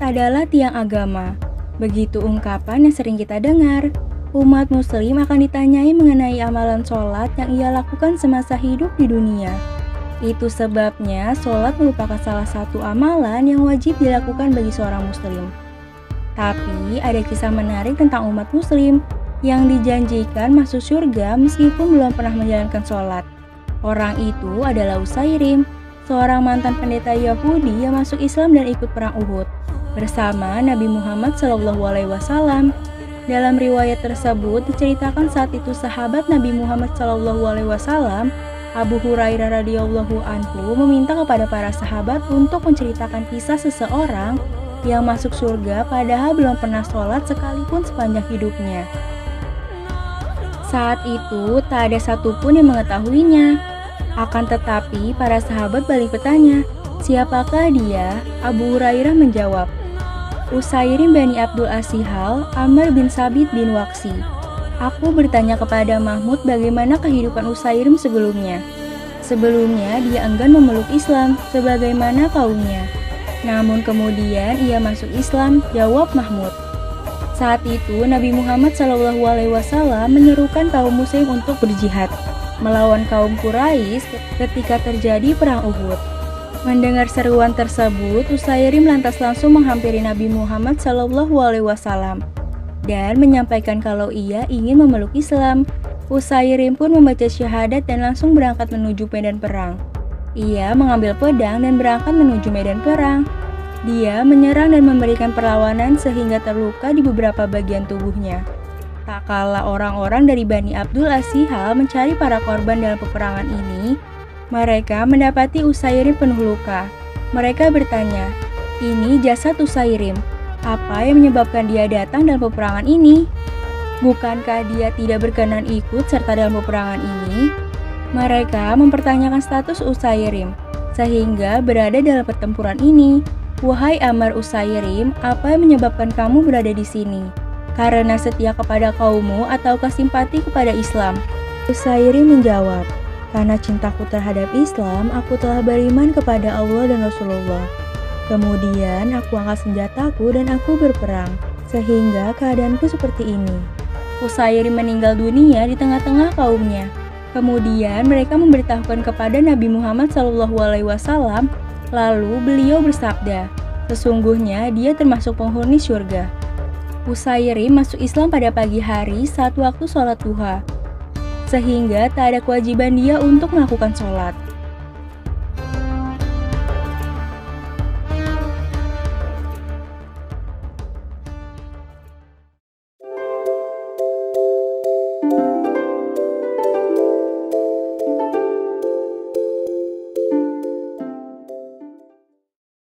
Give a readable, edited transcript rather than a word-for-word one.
adalah tiang agama. Begitu ungkapan yang sering kita dengar. Umat muslim akan ditanyai mengenai amalan sholat yang ia lakukan semasa hidup di dunia. Itu sebabnya sholat merupakan salah satu amalan yang wajib dilakukan bagi seorang muslim. Tapi ada kisah menarik tentang umat muslim yang dijanjikan masuk surga meskipun belum pernah menjalankan sholat. Orang itu adalah Usairim, seorang mantan pendeta Yahudi yang masuk Islam dan ikut perang Uhud bersama Nabi Muhammad SAW. Dalam riwayat tersebut diceritakan saat itu sahabat Nabi Muhammad SAW, Abu Hurairah radhiyallahu anhu, meminta kepada para sahabat untuk menceritakan kisah seseorang yang masuk surga padahal belum pernah sholat sekalipun sepanjang hidupnya. Saat itu tak ada satupun yang mengetahuinya. Akan tetapi para sahabat balik bertanya, siapakah dia? Abu Hurairah menjawab, Usairim Bani Abdul Ashihal, Amr bin Sabit bin Waqsi. Aku bertanya kepada Mahmud bagaimana kehidupan Usairim sebelumnya. Sebelumnya dia enggan memeluk Islam sebagaimana kaumnya. Namun kemudian ia masuk Islam, jawab Mahmud. Saat itu Nabi Muhammad SAW menyerukan kaum muslim untuk berjihad melawan kaum Quraisy ketika terjadi perang Uhud. Mendengar seruan tersebut, Usairim lantas langsung menghampiri Nabi Muhammad SAW dan menyampaikan kalau ia ingin memeluk Islam. Usairim pun membaca syahadat dan langsung berangkat menuju medan perang. Ia mengambil pedang dan berangkat menuju medan perang. Dia menyerang dan memberikan perlawanan sehingga terluka di beberapa bagian tubuhnya. Tak kalah orang-orang dari Bani Abdul Ashihal mencari para korban dalam peperangan ini, mereka mendapati Usairim penuh luka. Mereka bertanya, ini jasad Usairim. Apa yang menyebabkan dia datang dalam peperangan ini? Bukankah dia tidak berkenan ikut serta dalam peperangan ini? Mereka mempertanyakan status Usairim, sehingga berada dalam pertempuran ini. Wahai Amr Usairim, apa yang menyebabkan kamu berada di sini? Karena setia kepada kaummu ataukah simpati kepada Islam? Usairim menjawab, karena cintaku terhadap Islam, aku telah beriman kepada Allah dan Rasulullah. Kemudian aku angkat senjataku dan aku berperang, sehingga keadaanku seperti ini. Usairim meninggal dunia di tengah-tengah kaumnya. Kemudian mereka memberitahukan kepada Nabi Muhammad SAW. Lalu beliau bersabda, sesungguhnya dia termasuk penghuni surga. Usairim masuk Islam pada pagi hari saat waktu sholat duha, sehingga tak ada kewajiban dia untuk melakukan sholat.